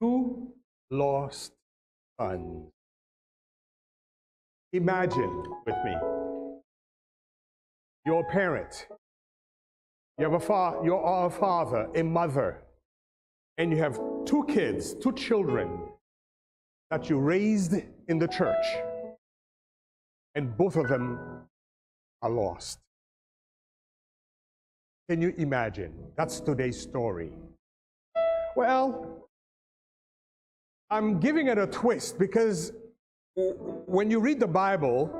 Two lost sons. Imagine with me, you're a parent, you are a father, a mother, and you have two kids, two children that you raised in the church, and both of them are lost. Can you imagine? That's today's story. Well, I'm giving it a twist because when you read the Bible,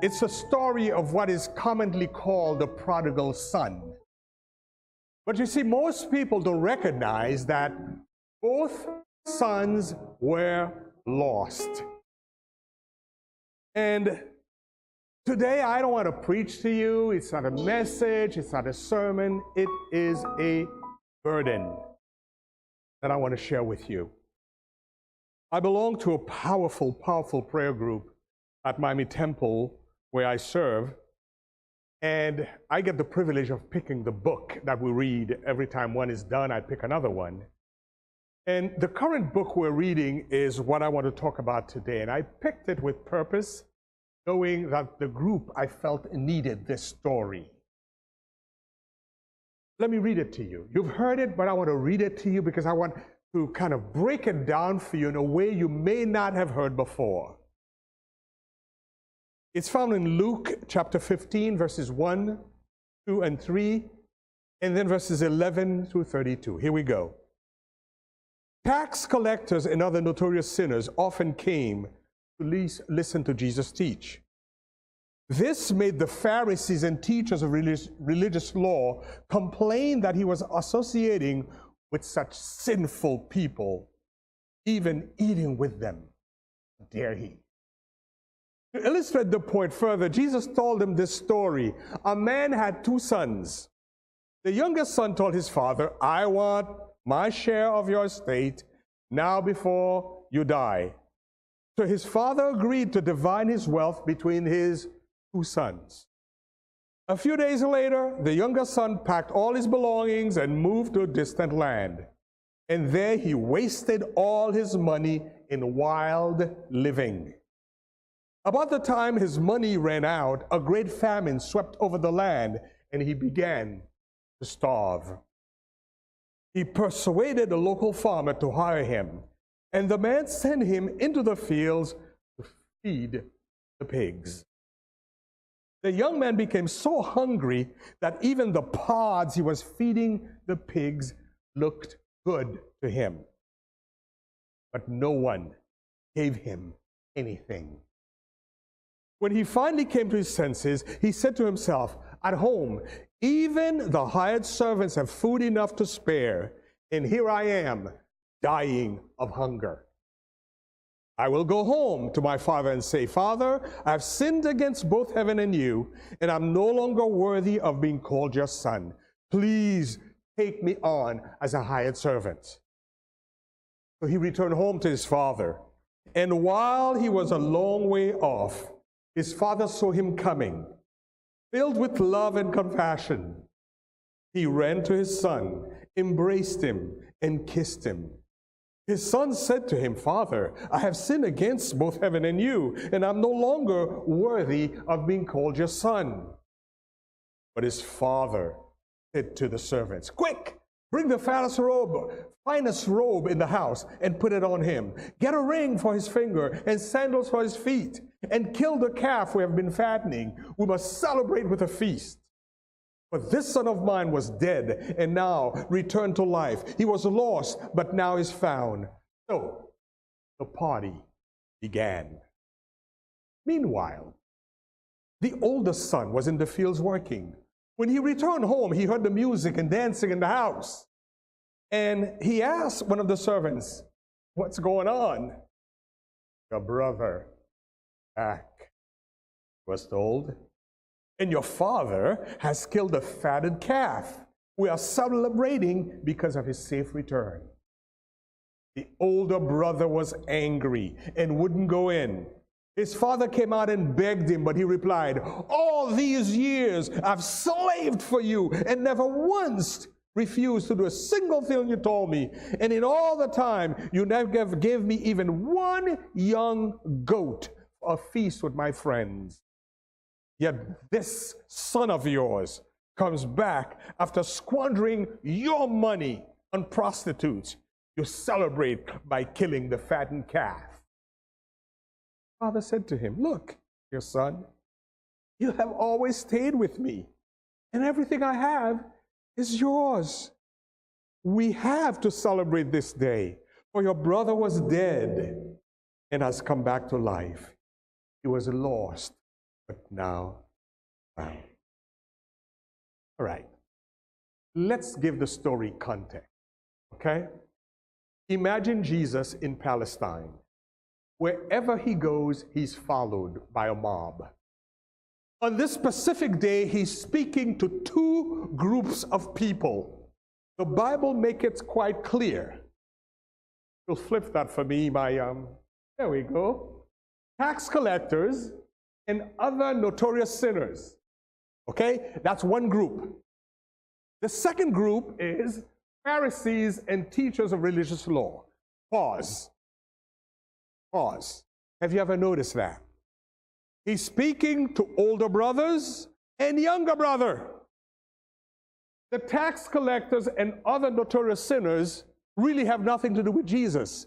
it's a story of what is commonly called the prodigal son. But you see, most people don't recognize that both sons were lost. And today, I don't want to preach to you. It's not a message. It's not a sermon. It is a burden that I want to share with you. I belong to a powerful, powerful prayer group at Miami Temple where I serve. And I get the privilege of picking the book that we read. Every time one is done, I pick another one. And the current book we're reading is what I want to talk about today. And I picked it with purpose, knowing that the group I felt needed this story. Let me read it to you. You've heard it, but I want to read it to you because I want to kind of break it down for you in a way you may not have heard before. It's found in Luke chapter 15, verses 1, 2, and 3, and then verses 11 through 32. Here we go. Tax collectors and other notorious sinners often came to listen to Jesus teach. This made the Pharisees and teachers of religious law complain that he was associating with such sinful people, even eating with them. How dare he? To illustrate the point further, Jesus told them this story. A man had two sons. The youngest son told his father, I want my share of your estate now before you die. So his father agreed to divide his wealth between his two sons. A few days later, the younger son packed all his belongings and moved to a distant land. And there he wasted all his money in wild living. About the time his money ran out, a great famine swept over the land, and he began to starve. He persuaded a local farmer to hire him, and the man sent him into the fields to feed the pigs. The young man became so hungry that even the pods he was feeding the pigs looked good to him. But no one gave him anything. When he finally came to his senses, he said to himself, at home, even the hired servants have food enough to spare, and here I am, dying of hunger. I will go home to my father and say, Father, I have sinned against both heaven and you, and I'm no longer worthy of being called your son. Please take me on as a hired servant. So he returned home to his father, and while he was a long way off, his father saw him coming. Filled with love and compassion, he ran to his son, embraced him, and kissed him. His son said to him, Father, I have sinned against both heaven and you, and I'm no longer worthy of being called your son. But his father said to the servants, Quick, bring the finest robe in the house and put it on him. Get a ring for his finger and sandals for his feet, and kill the calf we have been fattening. We must celebrate with a feast. But this son of mine was dead and now returned to life. He was lost, but now is found. So the party began. Meanwhile, the oldest son was in the fields working. When he returned home, he heard the music and dancing in the house. And he asked one of the servants, What's going on? Your brother back, he was told. And your father has killed a fatted calf. We are celebrating because of his safe return. The older brother was angry and wouldn't go in. His father came out and begged him, but he replied, All these years I've slaved for you and never once refused to do a single thing you told me. And in all the time, you never gave me even one young goat for a feast with my friends. Yet this son of yours comes back after squandering your money on prostitutes. You celebrate by killing the fattened calf. Father said to him, look, your son, you have always stayed with me, and everything I have is yours. We have to celebrate this day, for your brother was dead and has come back to life. He was lost, but now found. All right, let's give the story context, okay? Imagine Jesus in Palestine. Wherever he goes, he's followed by a mob. On this specific day, he's speaking to two groups of people. The Bible makes it quite clear. You'll flip that for me, there we go. Tax collectors and other notorious sinners. Okay, that's one group. The second group is Pharisees and teachers of religious law. Pause. Have you ever noticed that? He's speaking to older brothers and younger brother. The tax collectors and other notorious sinners really have nothing to do with Jesus.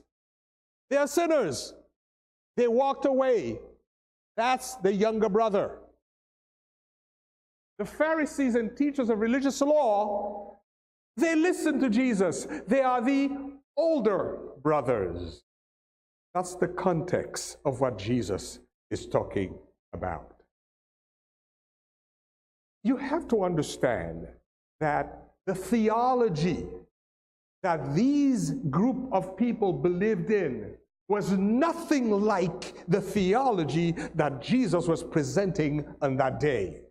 They are sinners. They walked away. That's the younger brother. The Pharisees and teachers of religious law, they listen to Jesus. They are the older brothers. That's the context of what Jesus is talking about. You have to understand that the theology that these group of people believed in was nothing like the theology that Jesus was presenting on that day.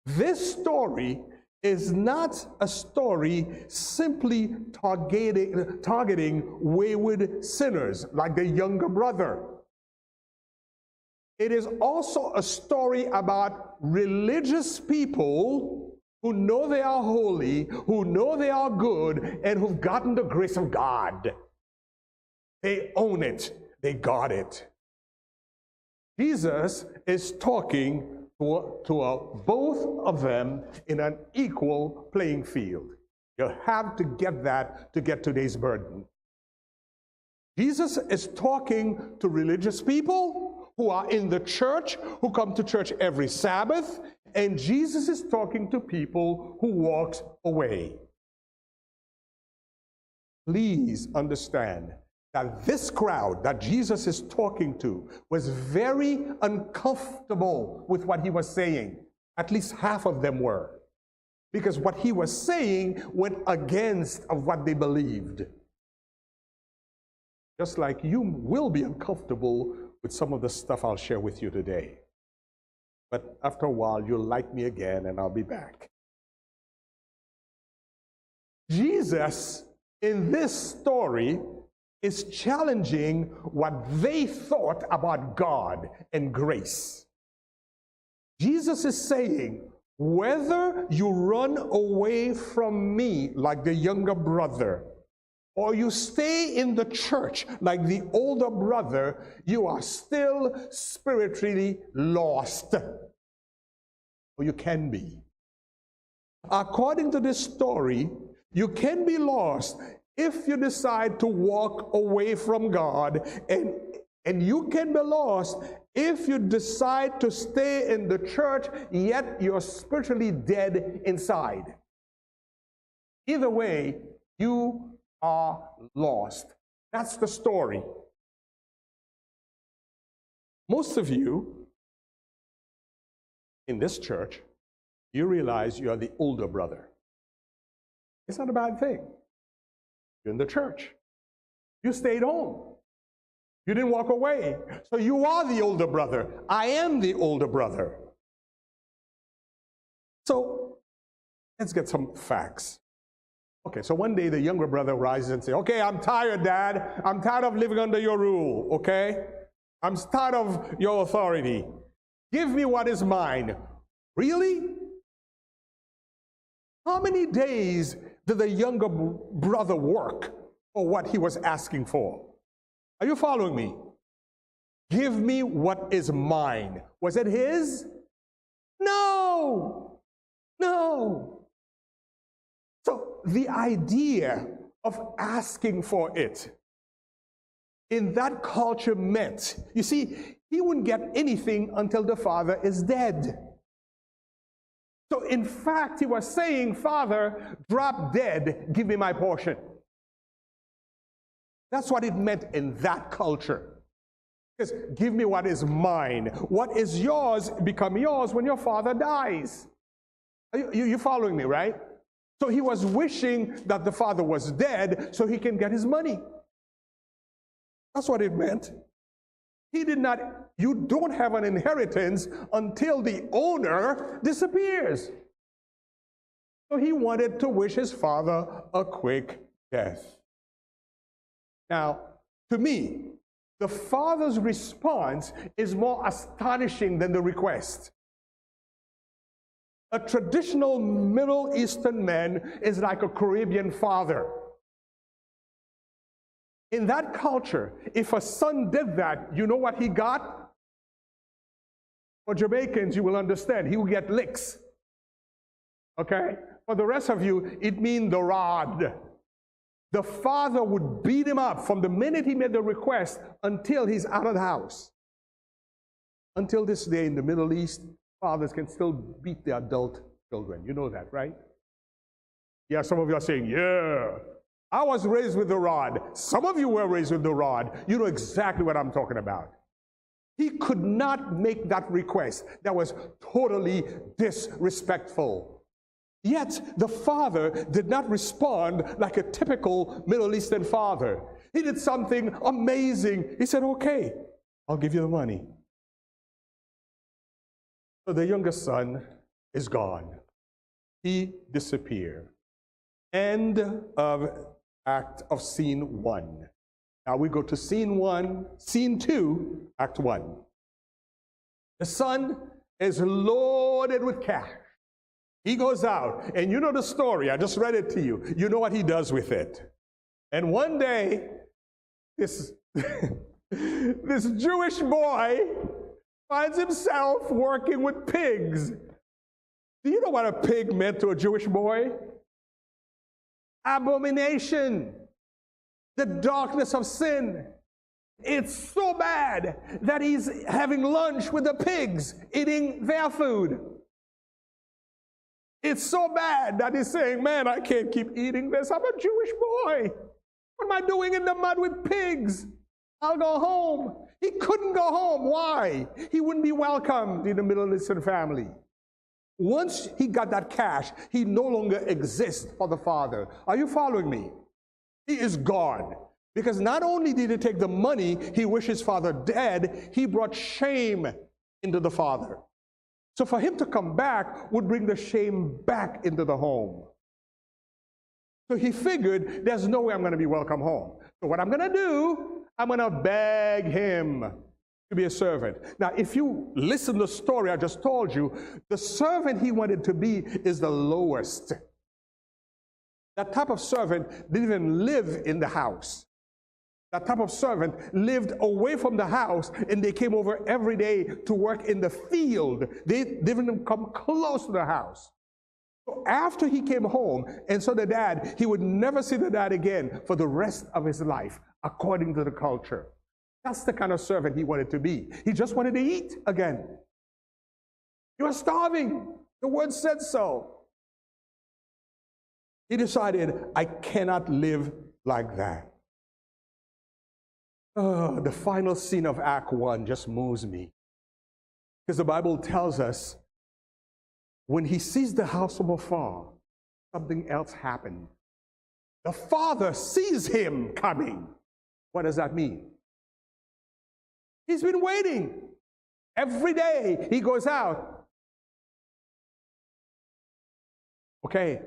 This story is not a story simply targeting wayward sinners like the younger brother. It is also a story about religious people who know they are holy, who know they are good, and who've gotten the grace of God. They own it. They got it. Jesus is talking to both of them in an equal playing field. You have to get that to get today's burden. Jesus is talking to religious people who are in the church, who come to church every Sabbath, and Jesus is talking to people who walked away. Please understand that this crowd that Jesus is talking to was very uncomfortable with what he was saying. At least half of them were. Because what he was saying went against of what they believed. Just like you will be uncomfortable with some of the stuff I'll share with you today. But after a while, you'll like me again and I'll be back. Jesus, in this story, is challenging what they thought about God and grace. Jesus is saying, whether you run away from me like the younger brother, or you stay in the church like the older brother, you are still spiritually lost. Or you can be. According to this story, you can be lost if you decide to walk away from God, and you can be lost if you decide to stay in the church, yet you're spiritually dead inside. Either way, you are lost. That's the story. Most of you in this church, you realize you are the older brother. It's not a bad thing. You're in the church. You stayed home. You didn't walk away. So you are the older brother. I am the older brother. So let's get some facts. Okay, so one day the younger brother rises and says, okay, I'm tired, Dad. I'm tired of living under your rule, okay? I'm tired of your authority. Give me what is mine. Really? How many days did the younger brother work for what he was asking for? Are you following me? Give me what is mine. Was it his? No. No. So the idea of asking for it in that culture meant, you see, he wouldn't get anything until the father is dead. So in fact, he was saying, Father, drop dead, give me my portion. That's what it meant in that culture. Because give me what is mine. What is yours become yours when your father dies. You following me, right? So he was wishing that the father was dead so he can get his money. That's what it meant. He did not, you don't have an inheritance until the owner disappears. So he wanted to wish his father a quick death. Now, to me, the father's response is more astonishing than the request. A traditional Middle Eastern man is like a Caribbean father. In that culture, if a son did that, you know what he got? For Jamaicans, you will understand, he will get licks. Okay? For the rest of you, it means the rod. The father would beat him up from the minute he made the request until he's out of the house. Until this day in the Middle East, fathers can still beat their adult children. You know that, right? Yeah, some of you are saying, yeah. I was raised with the rod. Some of you were raised with the rod. You know exactly what I'm talking about. He could not make that request. That was totally disrespectful. Yet the father did not respond like a typical Middle Eastern father. He did something amazing. He said, okay, I'll give you the money. So the youngest son is gone. He disappeared. End of act of scene 1. Now we go to scene 1, scene 2, act 1. The son is loaded with cash. He goes out, and you know the story. I just read it to you. You know what he does with it. And one day, this Jewish boy finds himself working with pigs. Do you know what a pig meant to a Jewish boy? Abomination, the darkness of sin. It's so bad that he's having lunch with the pigs, eating their food. It's so bad that he's saying, man, I can't keep eating this. I'm a Jewish boy. What am I doing in the mud with pigs? I'll go home. He couldn't go home. Why? He wouldn't be welcomed in the Middle Eastern family. Once he got that cash, he no longer exists for the father. Are you following me? He is gone. Because not only did he take the money, he wished his father dead, he brought shame into the father. So for him to come back would bring the shame back into the home. So he figured, there's no way I'm going to be welcome home. So what I'm going to do, I'm going to beg him to be a servant. Now, if you listen to the story I just told you, the servant he wanted to be is the lowest. That type of servant didn't even live in the house. That type of servant lived away from the house, and they came over every day to work in the field. They didn't even come close to the house. So after he came home and saw the dad, he would never see the dad again for the rest of his life, according to the culture. That's the kind of servant he wanted to be. He just wanted to eat again. He was starving. The word said so. He decided, I cannot live like that. Oh, the final scene of Act 1 just moves me. Because the Bible tells us when he sees the house from afar, something else happened. The father sees him coming. What does that mean? He's been waiting. Every day he goes out. Okay,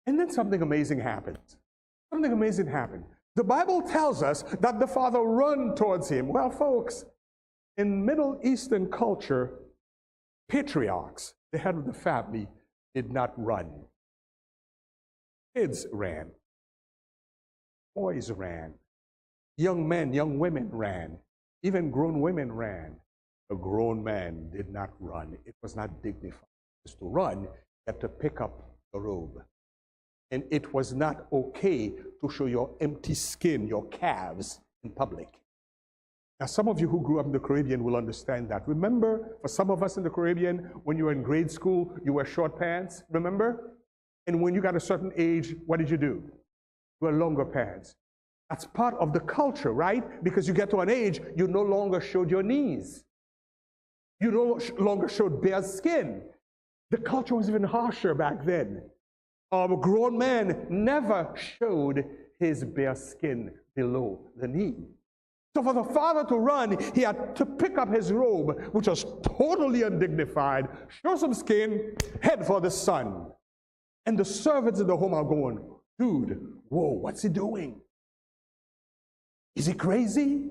and then something amazing happens. Something amazing happened. The Bible tells us that the father ran towards him. Well, folks, in Middle Eastern culture, patriarchs, the head of the family, did not run. Kids ran. Boys ran. Young men, young women ran. Even grown women ran. A grown man did not run. It was not dignified. Just to run, you had to pick up the robe. And it was not okay to show your empty skin, your calves, in public. Now, some of you who grew up in the Caribbean will understand that. Remember, for some of us in the Caribbean, when you were in grade school, you wear short pants, remember? And when you got a certain age, what did you do? You wear longer pants. That's part of the culture, right? Because you get to an age, you no longer showed your knees. You no longer showed bare skin. The culture was even harsher back then. A grown man never showed his bare skin below the knee. So for the father to run, he had to pick up his robe, which was totally undignified, show some skin, head for the son. And the servants in the home are going, dude, whoa, what's he doing? Is he crazy?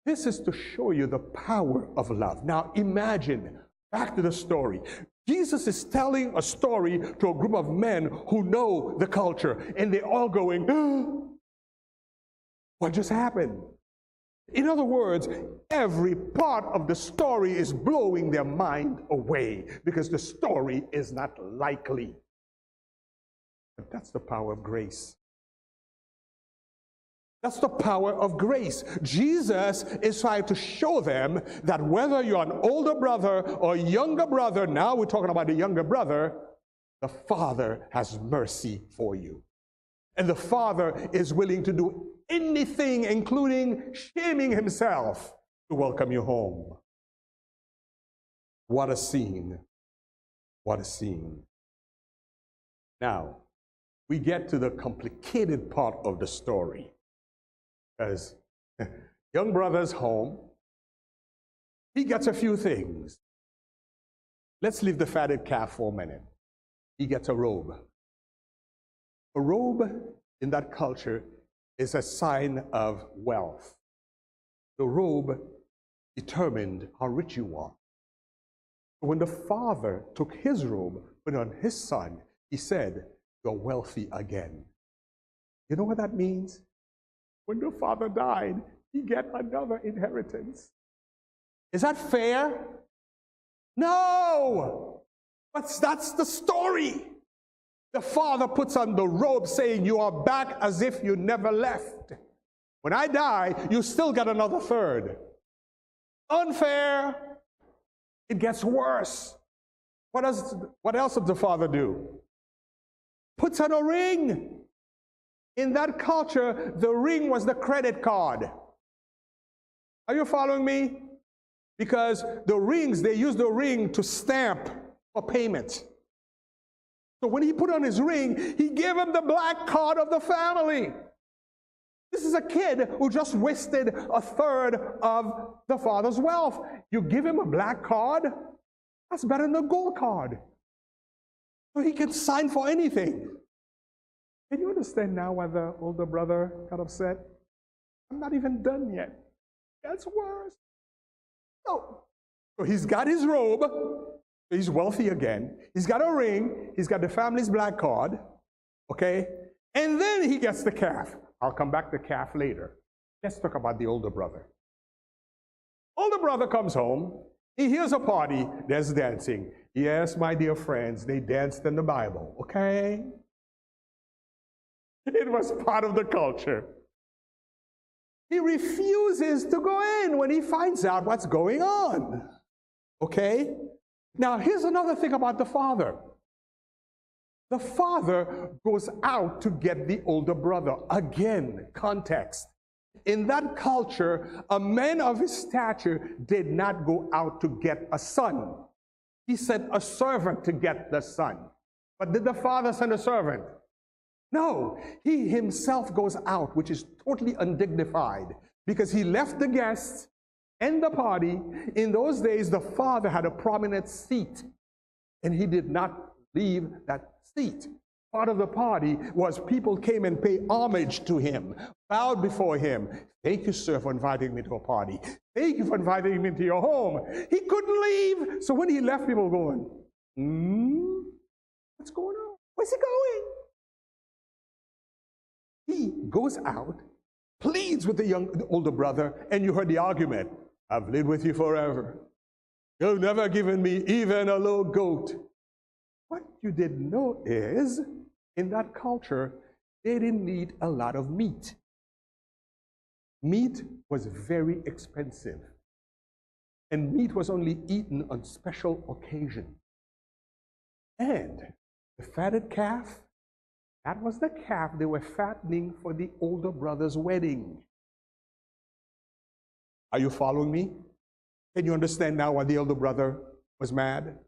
This is to show you the power of love. Now imagine, back to the story. Jesus is telling a story to a group of men who know the culture, and they're all going, oh, what just happened? In other words, every part of the story is blowing their mind away because the story is not likely. But that's the power of grace. That's the power of grace. Jesus is trying to show them that whether you're an older brother or younger brother, now we're talking about the younger brother, the Father has mercy for you. And the Father is willing to do anything, including shaming himself, to welcome you home. What a scene. What a scene. Now, we get to the complicated part of the story. Because young brother's home, he gets a few things. Let's leave the fatted calf for a minute. He gets a robe. A robe in that culture is a sign of wealth. The robe determined how rich you are. When the father took his robe, put it on his son, he said, you're wealthy again. You know what that means? When the father died, he get another inheritance. Is that fair? No! But that's the story. The father puts on the robe saying, you are back as if you never left. When I die, you still get another third. Unfair. It gets worse. What else does the father do? Puts on a ring. In that culture, the ring was the credit card. Are you following me? Because the rings, they use the ring to stamp for payment. So when he put on his ring, he gave him the black card of the family. This is a kid who just wasted a third of the father's wealth. You give him a black card? That's better than a gold card. So he can sign for anything. Can you understand now why the older brother got upset? I'm not even done yet. That's worse. So he's got his robe. He's wealthy again. He's got a ring. He's got the family's black card. Okay? And then he gets the calf. I'll come back to calf later. Let's talk about the older brother. Older brother comes home. He hears a party. There's dancing. Yes, my dear friends, they danced in the Bible. Okay? It was part of the culture. He refuses to go in when he finds out what's going on. Okay? Now, here's another thing about the father. The father goes out to get the older brother. Again, context. In that culture, a man of his stature did not go out to get a son. He sent a servant to get the son. But did the father send a servant? No, he himself goes out, which is totally undignified, because he left the guests and the party. In those days, the father had a prominent seat, and he did not leave that seat. Part of the party was people came and paid homage to him, bowed before him. Thank you, sir, for inviting me to a party. Thank you for inviting me to your home. He couldn't leave. So when he left, people were going, what's going on? Where's he going? goes out, pleads with the older brother, and you heard the argument. I've lived with you forever. You've never given me even a little goat. What you didn't know is, in that culture, they didn't need a lot of meat. Meat was very expensive. And meat was only eaten on special occasions. And the fatted calf, that was the calf they were fattening for the older brother's wedding. Are you following me? Can you understand now why the older brother was mad?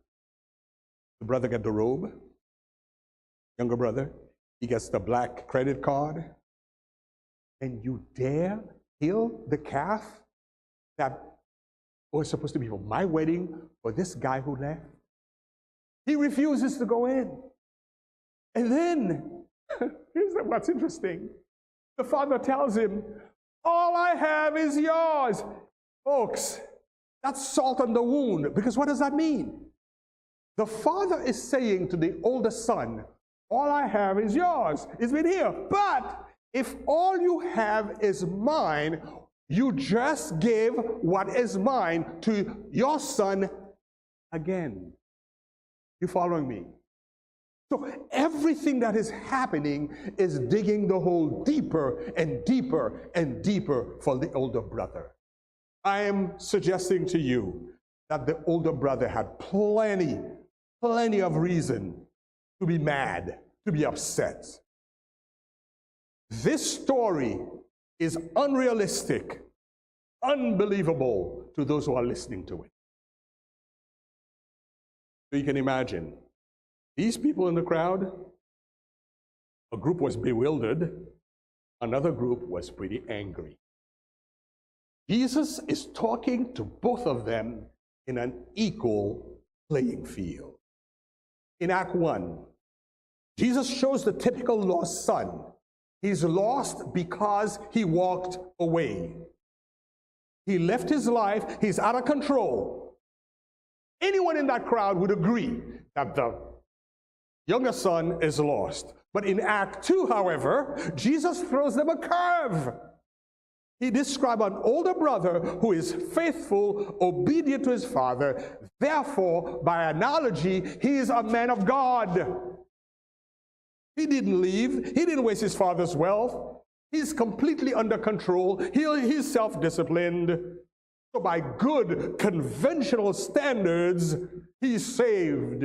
The brother got the robe. Younger brother, he gets the black credit card. And you dare kill the calf that was supposed to be for my wedding for this guy who left? He refuses to go in. And then, here's what's interesting. The father tells him, all I have is yours. Folks, that's salt on the wound, because what does that mean? The father is saying to the older son, all I have is yours. It's been here. But if all you have is mine, you just gave what is mine to your son again. You following me? So everything that is happening is digging the hole deeper and deeper and deeper for the older brother. I am suggesting to you that the older brother had plenty of reason to be mad, to be upset. This story is unrealistic, unbelievable to those who are listening to it. So you can imagine, these people in the crowd, a group was bewildered, another group was pretty angry. Jesus is talking to both of them in an equal playing field. In Act 1, Jesus shows the typical lost son. He's lost because he walked away. He left his life, he's out of control. Anyone in that crowd would agree that the younger son is lost. But in Act 2, however, Jesus throws them a curve. He described an older brother who is faithful, obedient to his father. Therefore, by analogy, he is a man of God. He didn't leave. He didn't waste his father's wealth. He's completely under control. He's self-disciplined. So by good conventional standards, he's saved.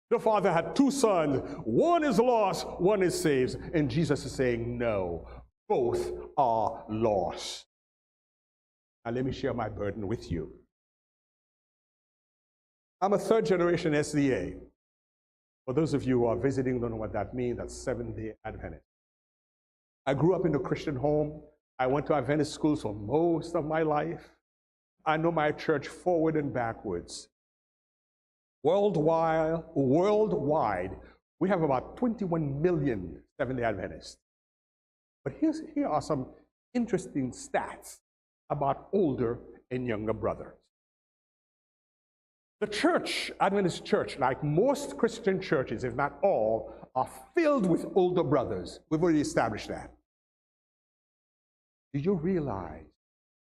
The father had two sons. One is lost, one is saved. And Jesus is saying, no, both are lost. Now let me share my burden with you. I'm a third-generation SDA. For those of you who are visiting, don't know what that means. That's Seventh-day Adventist. I grew up in a Christian home. I went to Adventist schools for most of my life. I know my church forward and backwards. Worldwide, we have about 21 million Seventh-day Adventists. But here are some interesting stats about older and younger brothers. The church, Adventist church, like most Christian churches, if not all, are filled with older brothers. We've already established that. Do you realize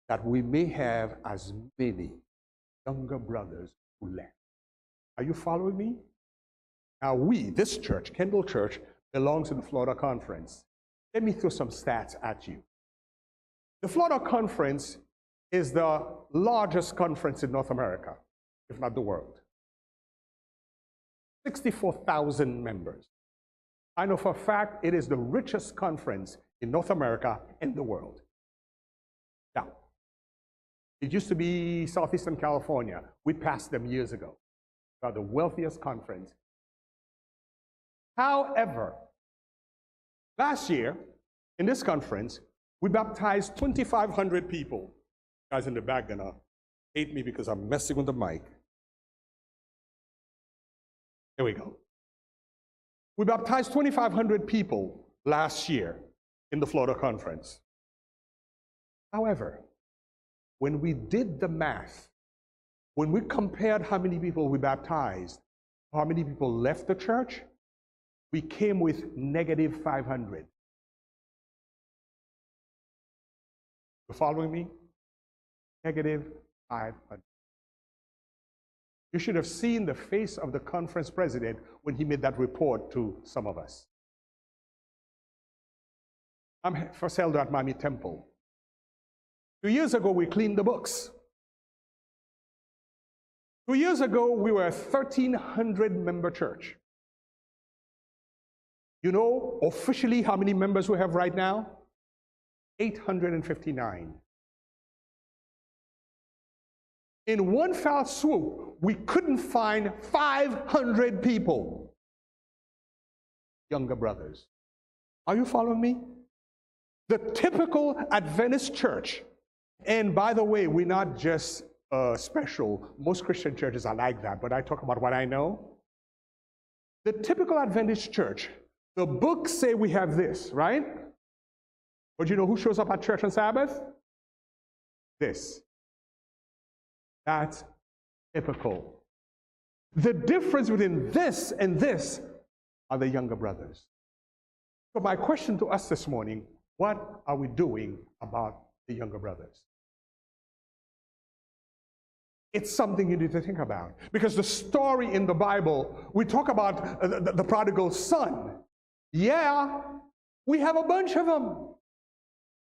that we may have as many younger brothers who left? Are you following me? Now this church, Kendall Church, belongs to the Florida Conference. Let me throw some stats at you. The Florida Conference is the largest conference in North America, if not the world. 64,000 members. I know for a fact it is the richest conference in North America and the world. Now, it used to be Southeastern California. We passed them years ago. They are the wealthiest conference. However, last year, in this conference, we baptized 2,500 people. Guys in the back are gonna hate me because I'm messing with the mic. Here we go. We baptized 2,500 people last year in the Florida Conference. However, when we did the math, when we compared how many people we baptized, how many people left the church, we came with -500. You following me? Negative 500. You should have seen the face of the conference president when he made that report to some of us. I'm first elder at Miami Temple. 2 years ago, we cleaned the books. 2 years ago, we were a 1,300-member church. You know officially how many members we have right now? 859. In one foul swoop, we couldn't find 500 people. Younger brothers. Are you following me? The typical Adventist church, and by the way, we're not just special. Most Christian churches are like that, but I talk about what I know. The typical Adventist church, the books say we have this, right? But you know who shows up at church on Sabbath? This. That's typical. The difference between this and this are the younger brothers. So my question to us this morning, what are we doing about the younger brothers? It's something you need to think about. Because the story in the Bible, we talk about the prodigal son. Yeah, we have a bunch of them.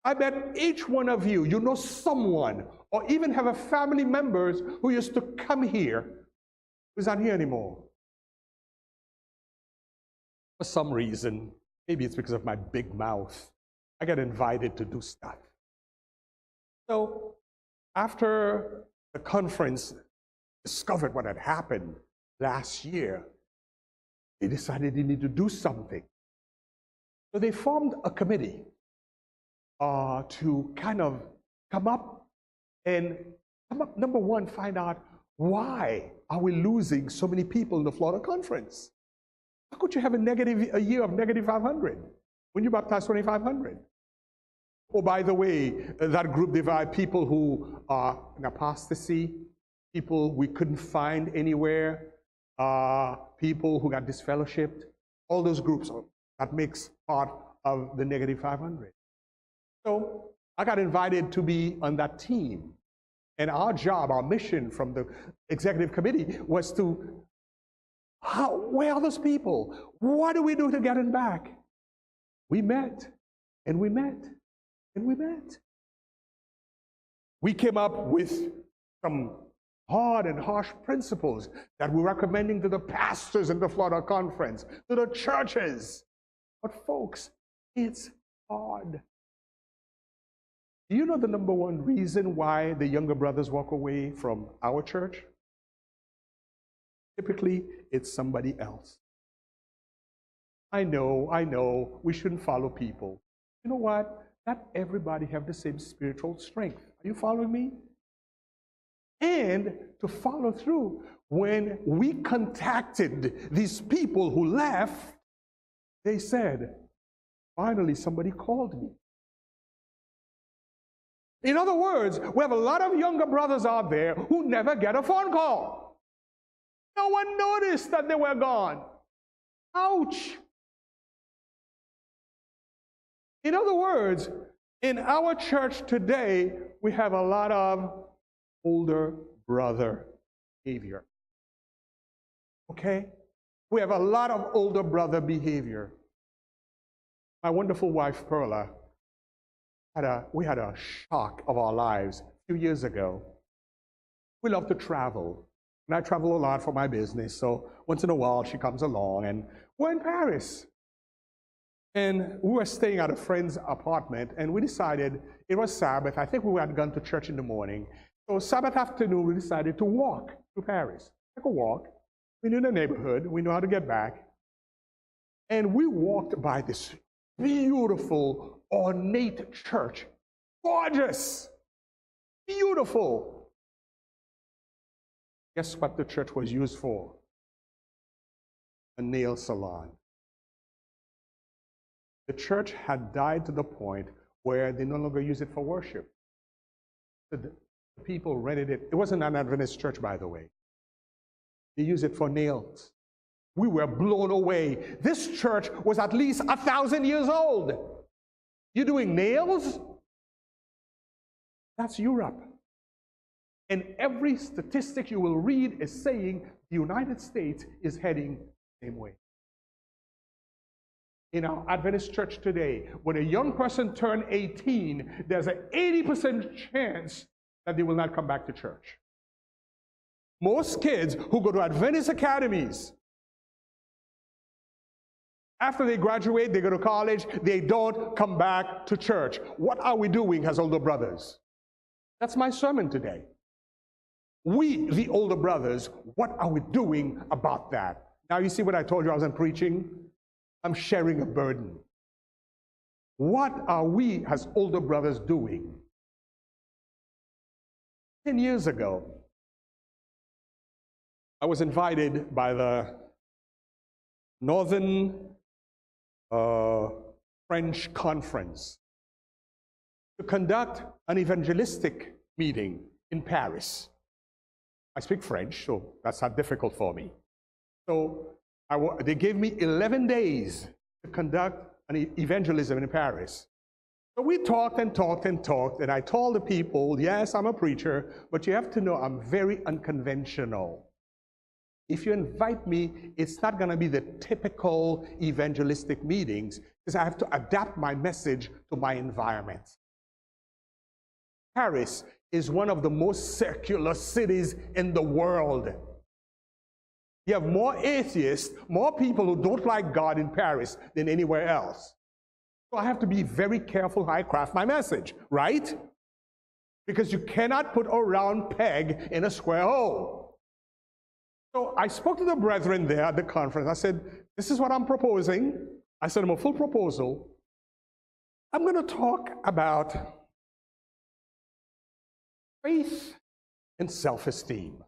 I bet each one of you, you know someone, or even have a family members who used to come here, who's not here anymore. For some reason, maybe it's because of my big mouth, I got invited to do stuff. So after the conference discovered what had happened last year, they decided they needed to do something. So they formed a committee to kind of come up, number one, find out why are we losing so many people in the Florida conference? How could you have a year of negative 500 when you baptize 2,500? Oh, by the way, that group divided people who are in apostasy, people we couldn't find anywhere, people who got disfellowshipped, all those groups, that makes part of the negative 500. So I got invited to be on that team. And our job, our mission from the executive committee was to, where are those people? What do we do to get them back? We met, and we met, and we met. We came up with some hard and harsh principles that we're recommending to the pastors in the Florida conference, to the churches. But folks, it's hard. Do you know the number one reason why the younger brothers walk away from our church? Typically, it's somebody else. I know, we shouldn't follow people. You know what? Not everybody have the same spiritual strength. Are you following me? And to follow through, when we contacted these people who left, they said, finally, somebody called me. In other words, we have a lot of younger brothers out there who never get a phone call. No one noticed that they were gone. Ouch. In other words, in our church today, we have a lot of older brother behavior. Okay? We have a lot of older brother behavior. My wonderful wife, Perla, we had a shock of our lives a few years ago. We love to travel. And I travel a lot for my business, so once in a while she comes along, and we're in Paris. And we were staying at a friend's apartment, and we decided, it was Sabbath, I think we had gone to church in the morning. So Sabbath afternoon, we decided to walk to Paris. Take a walk. We knew the neighborhood. We knew how to get back. And we walked by this beautiful, ornate church. Gorgeous. Beautiful. Guess what the church was used for? A nail salon. The church had died to the point where they no longer use it for worship. The people rented it. It wasn't an Adventist church, by the way. They use it for nails. We were blown away. This church was at least 1,000 years old. You're doing nails? That's Europe. And every statistic you will read is saying the United States is heading the same way. In our Adventist church today, when a young person turns 18, there's an 80% chance that they will not come back to church. Most kids who go to Adventist academies, after they graduate, they go to college, they don't come back to church. What are we doing as older brothers? That's my sermon today. We, the older brothers, what are we doing about that? Now you see what I told you I wasn't preaching? I'm sharing a burden. What are we as older brothers doing? 10 years ago, I was invited by the Northern French Conference to conduct an evangelistic meeting in Paris. I speak French, so that's not difficult for me. So they gave me 11 days to conduct an evangelism in Paris. So we talked and talked and talked, and I told the people, yes, I'm a preacher, but you have to know I'm very unconventional. If you invite me, it's not going to be the typical evangelistic meetings, because I have to adapt my message to my environment. Paris is one of the most secular cities in the world. You have more atheists, more people who don't like God in Paris than anywhere else. So I have to be very careful how I craft my message, right? Because you cannot put a round peg in a square hole. So I spoke to the brethren there at the conference. I said, this is what I'm proposing. I sent them a full proposal. I'm going to talk about faith and self-esteem.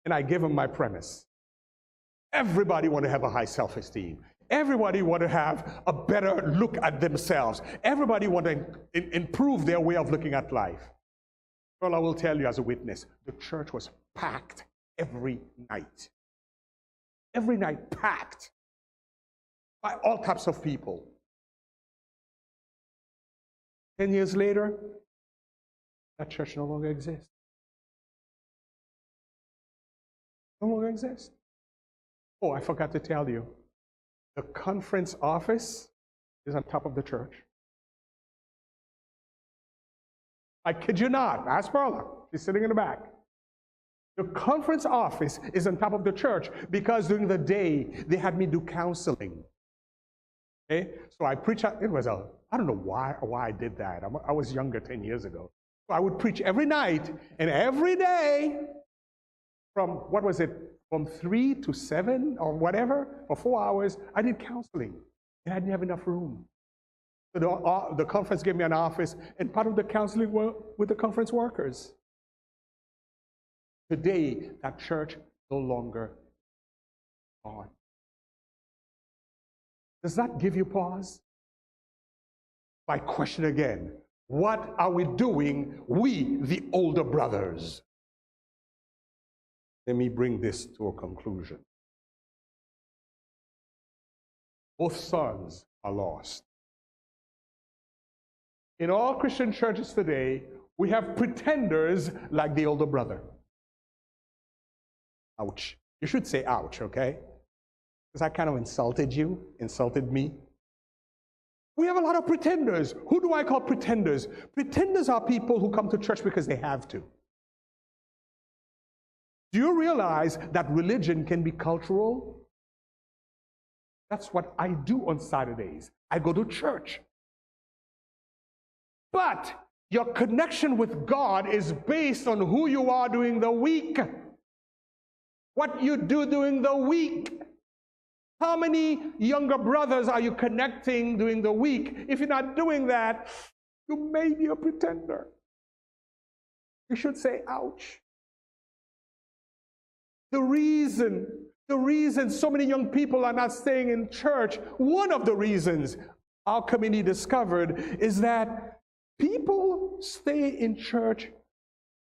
And I gave them my premise. Everybody wants to have a high self-esteem. Everybody wants to have a better look at themselves. Everybody wants to improve their way of looking at life. Well, I will tell you as a witness, the church was packed every night. Every night packed by all types of people. 10 years later, that church no longer exists. No longer exists. Oh, I forgot to tell you. The conference office is on top of the church. I kid you not. Ask Perla. She's sitting in the back. The conference office is on top of the church because during the day they had me do counseling. Okay? So I preach. I don't know why I did that. I was younger 10 years ago. So I would preach every night and every day from, from 3 to 7 or whatever, for 4 hours, I did counseling. And I didn't have enough room. So the conference gave me an office, and part of the counseling were with the conference workers. Today, that church no longer on. Does that give you pause? My question again, what are we doing, we, the older brothers? Let me bring this to a conclusion. Both sons are lost. In all Christian churches today, we have pretenders like the older brother. Ouch. You should say ouch, okay? Because I kind of insulted you, insulted me. We have a lot of pretenders. Who do I call pretenders? Pretenders are people who come to church because they have to. Do you realize that religion can be cultural? That's what I do on Saturdays. I go to church. But your connection with God is based on who you are during the week. What you do during the week. How many younger brothers are you connecting during the week? If you're not doing that, you may be a pretender. You should say, ouch. The reason so many young people are not staying in church, one of the reasons our community discovered is that people stay in church.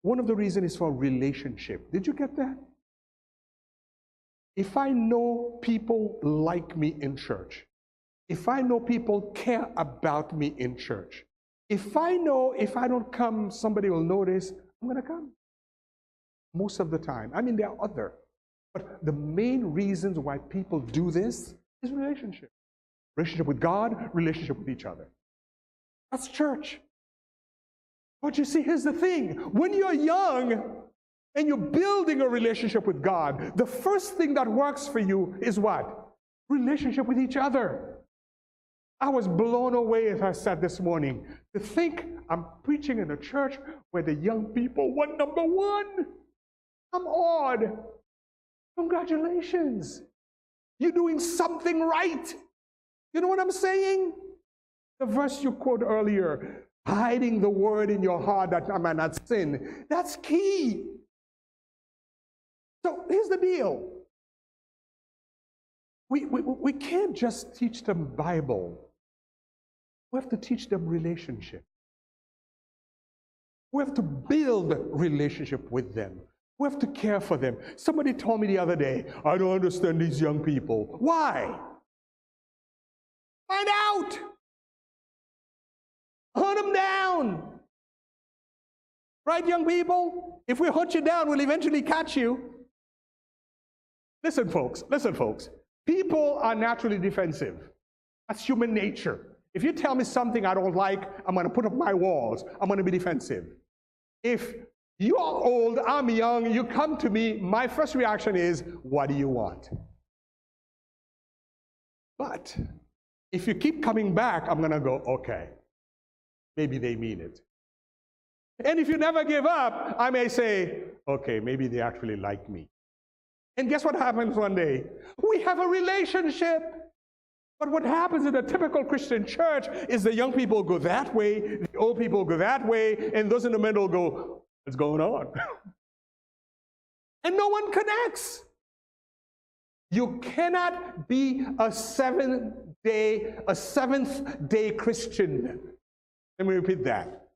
One of the reasons is for relationship. Did you get that? If I know people like me in church, if I know people care about me in church, If I know if I don't come, somebody will notice, I'm going to come. Most of the time. I mean, there are other. But the main reasons why people do this is relationship. Relationship with God, relationship with each other. That's church. But you see, here's the thing. When you're young and you're building a relationship with God, the first thing that works for you is what? Relationship with each other. I was blown away as I sat this morning to think I'm preaching in a church where the young people were number one. I'm awed. Congratulations. You're doing something right. You know what I'm saying? The verse you quoted earlier, hiding the word in your heart that I might not sin, that's key. So here's the deal. We can't just teach them Bible. We have to teach them relationship. We have to build relationship with them. We have to care for them. Somebody told me the other day, I don't understand these young people. Why? Find out. Hunt them down. Right, young people? If we hunt you down, we'll eventually catch you. Listen, folks. People are naturally defensive. That's human nature. If you tell me something I don't like, I'm going to put up my walls. I'm going to be defensive. If you are old, I'm young, you come to me, my first reaction is, what do you want? But if you keep coming back, I'm going to go, okay, maybe they mean it. And if you never give up, I may say, okay, maybe they actually like me. And guess what happens one day? We have a relationship. But what happens in a typical Christian church is the young people go that way, the old people go that way, and those in the middle go, what's going on? And no one connects. You cannot be a seventh day Christian. Let me repeat that.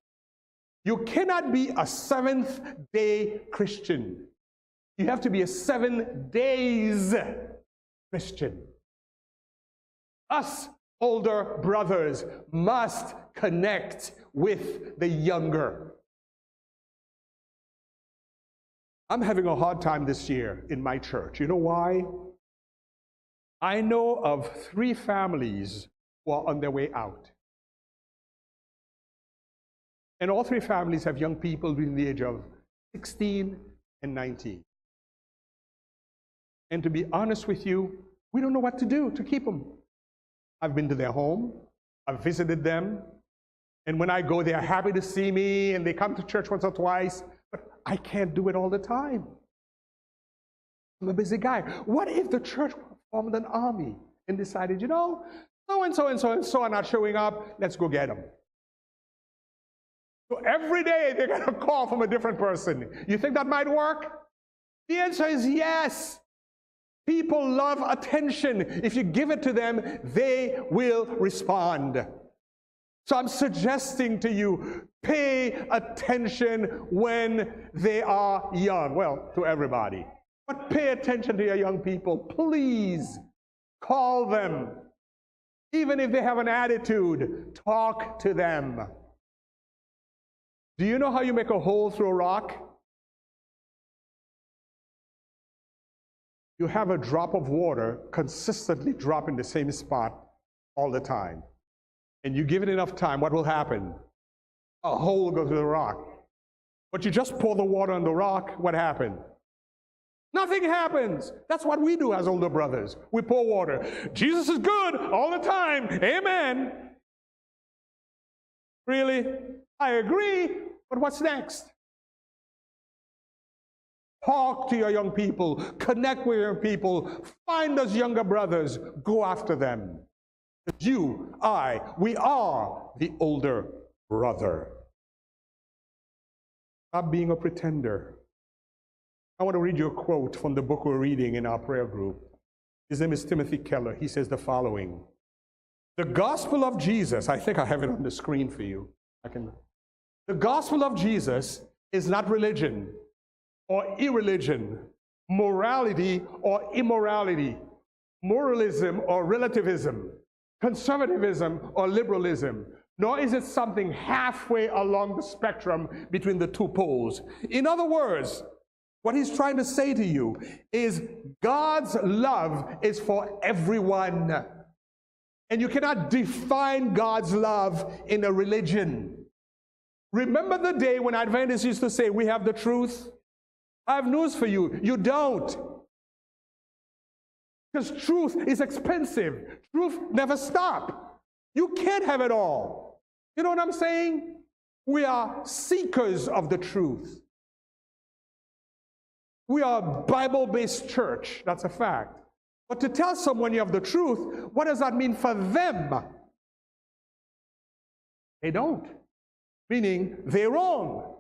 You cannot be a seventh day Christian. You have to be a 7 days Christian. Us older brothers must connect with the younger. I'm having a hard time this year in my church. You know why? I know of 3 families who are on their way out. And all 3 families have young people between the age of 16 and 19. And to be honest with you, we don't know what to do to keep them. I've been to their home, I've visited them, and when I go, they're happy to see me, and they come to church once or twice, but I can't do it all the time. I'm a busy guy. What if the church formed an army and decided, you know, so-and-so and so-and-so are not showing up, let's go get them. So every day they get a call from a different person. You think that might work? The answer is yes. People love attention. If you give it to them, they will respond. So I'm suggesting to you, pay attention when they are young. Well, to everybody. But pay attention to your young people. Please call them. Even if they have an attitude, talk to them. Do you know how you make a hole through a rock? You have a drop of water consistently drop in the same spot all the time. And you give it enough time, what will happen? A hole will go through the rock. But you just pour the water on the rock, what happened? Nothing happens. That's what we do as older brothers. We pour water. Jesus is good all the time. Amen. Really? I agree, but what's next? Talk to your young people, connect with your people, find those younger brothers, go after them. You, we are the older brother. Stop being a pretender. I want to read you a quote from the book we're reading in our prayer group. His name is Timothy Keller. He says the following: the gospel of Jesus, I think I have it on the screen for you. The gospel of Jesus is not religion or irreligion, morality or immorality, moralism or relativism, conservatism or liberalism, nor is it something halfway along the spectrum between the two poles. In other words, what he's trying to say to you is God's love is for everyone. And you cannot define God's love in a religion. Remember the day when Adventists used to say, we have the truth? I have news for you. You don't. Because truth is expensive. Truth never stops. You can't have it all. You know what I'm saying? We are seekers of the truth. We are a Bible-based church. That's a fact. But to tell someone you have the truth, what does that mean for them? They don't. Meaning, they're wrong.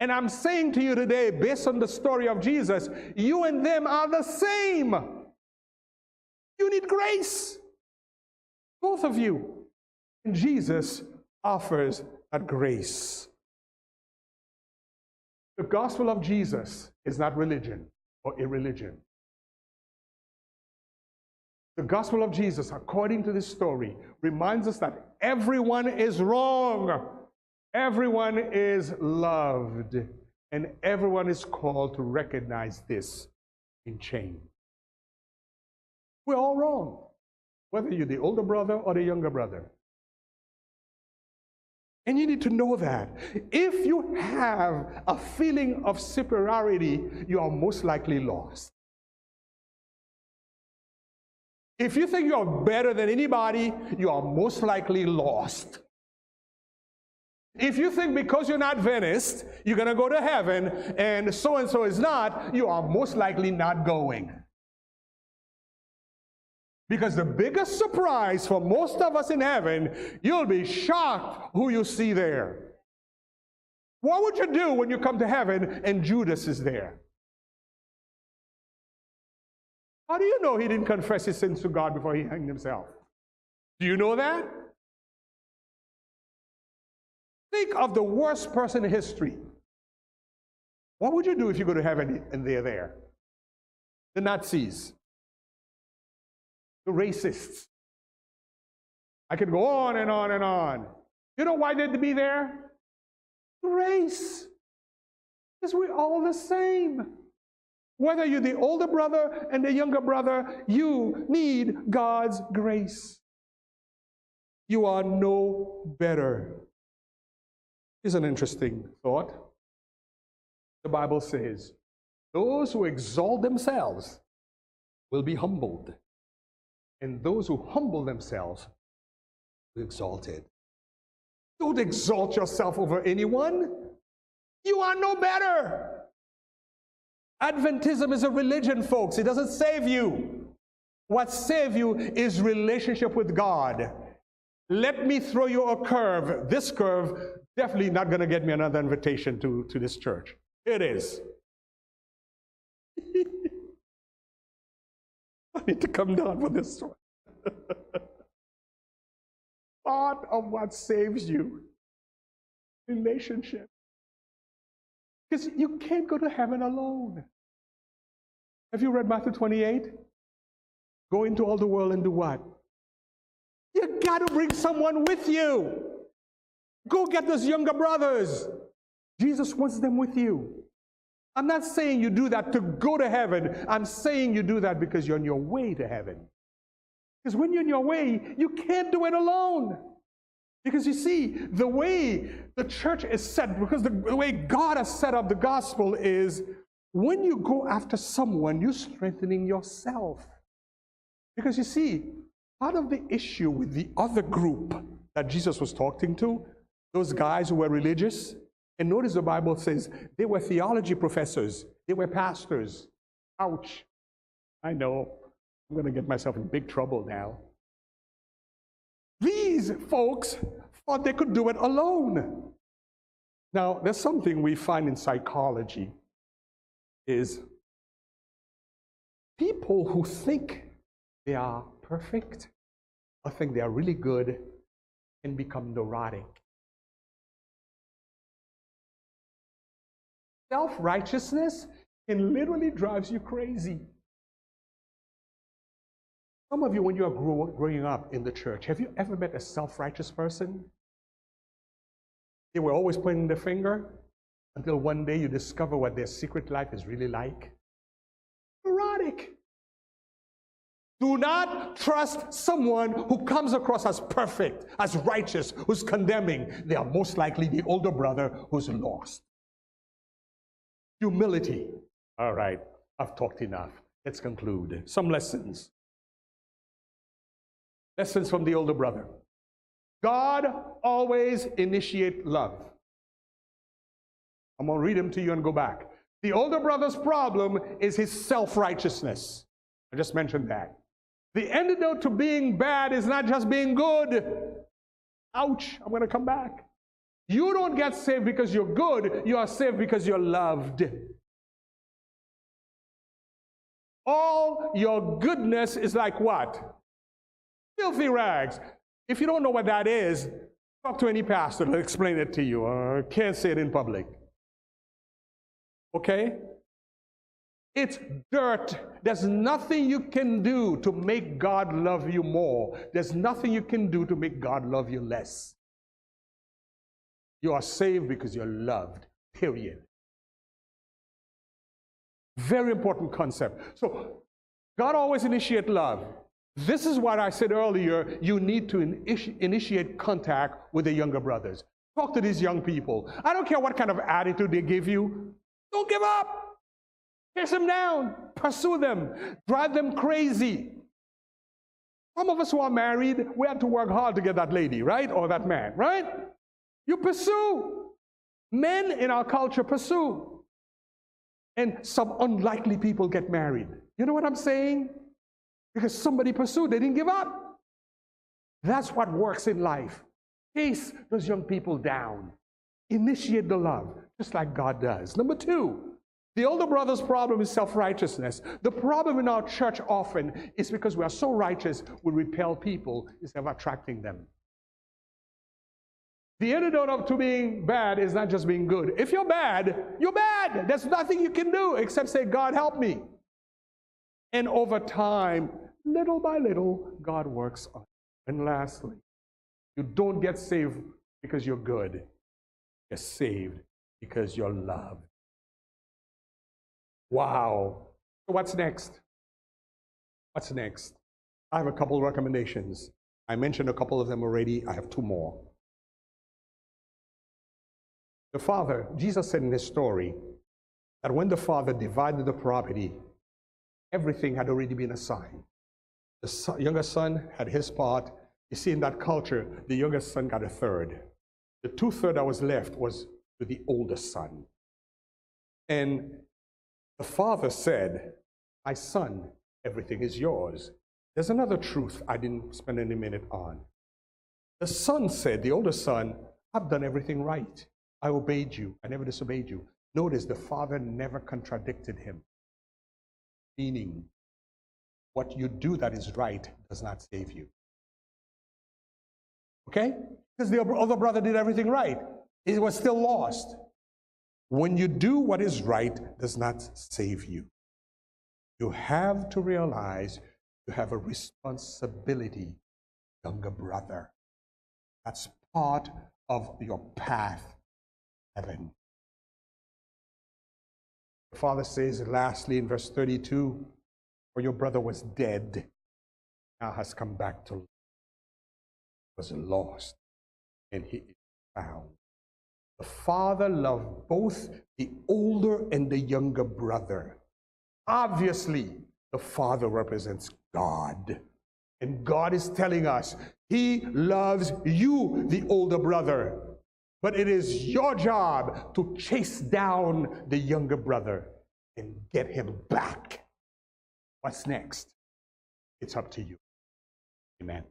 And I'm saying to you today, based on the story of Jesus, you and them are the same. You need grace. Both of you. And Jesus offers that grace. The gospel of Jesus is not religion or irreligion. The gospel of Jesus, according to this story, reminds us that everyone is wrong. Everyone is loved. And everyone is called to recognize this in change. We're all wrong, whether you're the older brother or the younger brother. And you need to know that. If you have a feeling of superiority, you are most likely lost. If you think you're better than anybody, you are most likely lost. If you think because you're not Adventist, you're going to go to heaven, and so is not, you are most likely not going. Because the biggest surprise for most of us in heaven, you'll be shocked who you see there. What would you do when you come to heaven and Judas is there? How do you know he didn't confess his sins to God before he hanged himself? Do you know that? Think of the worst person in history. What would you do if you go to heaven and they're there? The Nazis. The racists. I could go on and on and on. You know why they'd be there? Grace. Because we're all the same. Whether you're the older brother and the younger brother, you need God's grace. You are no better. Here's an interesting thought. The Bible says, those who exalt themselves will be humbled. And those who humble themselves will be exalted. Don't exalt yourself over anyone. You are no better. Adventism is a religion, folks. It doesn't save you. What saves you is relationship with God. Let me throw you a curve. This curve definitely not going to get me another invitation to this church. It is. I need to come down for this one. Part of what saves you, relationship. Because you can't go to heaven alone. Have you read Matthew 28? Go into all the world and do what? You got to bring someone with you. Go get those younger brothers. Jesus wants them with you. I'm not saying you do that to go to heaven. I'm saying you do that because you're on your way to heaven. Because when you're on your way, you can't do it alone. Because you see, the way the church is set, because the way God has set up the gospel is, when you go after someone, you're strengthening yourself. Because you see, part of the issue with the other group that Jesus was talking to, those guys who were religious, and notice the Bible says they were theology professors, they were pastors. Ouch. I know, I'm going to get myself in big trouble now. These folks thought they could do it alone. Now, there's something we find in psychology is people who think they are perfect or think they are really good can become neurotic. Self-righteousness can literally drive you crazy. Some of you, when you are growing up in the church, have you ever met a self-righteous person? They were always pointing the finger until one day you discover what their secret life is really like. Erotic. Do not trust someone who comes across as perfect, as righteous, who's condemning. They are most likely the older brother who's lost. Humility. All right, I've talked enough. Let's conclude. Some lessons. Lessons from the older brother. God always initiates love. I'm going to read them to you and go back. The older brother's problem is his self-righteousness. I just mentioned that. The antidote to being bad is not just being good. Ouch, I'm going to come back. You don't get saved because you're good. You are saved because you're loved. All your goodness is like what? Filthy rags. If you don't know what that is, talk to any pastor. They'll explain it to you. I can't say it in public. Okay? It's dirt. There's nothing you can do to make God love you more. There's nothing you can do to make God love you less. You are saved because you're loved, period. Very important concept. So, God always initiates love. This is what I said earlier. You need to initiate contact with the younger brothers. Talk to these young people. I don't care what kind of attitude they give you. Don't give up. Chase them down, pursue them, drive them crazy. Some of us who are married, we had to work hard to get that lady, right? Or that man, right? You pursue. Men in our culture pursue. And some unlikely people get married. You know what I'm saying? Because somebody pursued, they didn't give up. That's what works in life. Chase those young people down. Initiate the love, just like God does. Number two, the older brother's problem is self-righteousness. The problem in our church often is because we are so righteous, we repel people instead of attracting them. The antidote to being bad is not just being good. If you're bad, you're bad. There's nothing you can do except say, God, help me. And over time, little by little, God works on it. And lastly, you don't get saved because you're good. You're saved because you're loved. Wow. So what's next? What's next? I have a couple of recommendations. I mentioned a couple of them already. I have two more. The father, Jesus said in his story that when the father divided the property, everything had already been assigned. The younger son had his part. You see, in that culture, the younger son got a third. The 2/3 that was left was to the older son. And the father said, my son, everything is yours. There's another truth I didn't spend any minute on. The son said, the older son, I've done everything right. I obeyed you. I never disobeyed you. Notice the father never contradicted him. Meaning, what you do that is right does not save you. Okay? Because the other brother did everything right. He was still lost. When you do what is right does not save you. You have to realize you have a responsibility, younger brother. That's part of your path to heaven. The father says lastly in verse 32, for your brother was dead, now has come back to life. Was lost, and he is found. The father loved both the older and the younger brother. Obviously, the father represents God. And God is telling us, he loves you, the older brother. But it is your job to chase down the younger brother and get him back. What's next? It's up to you. Amen.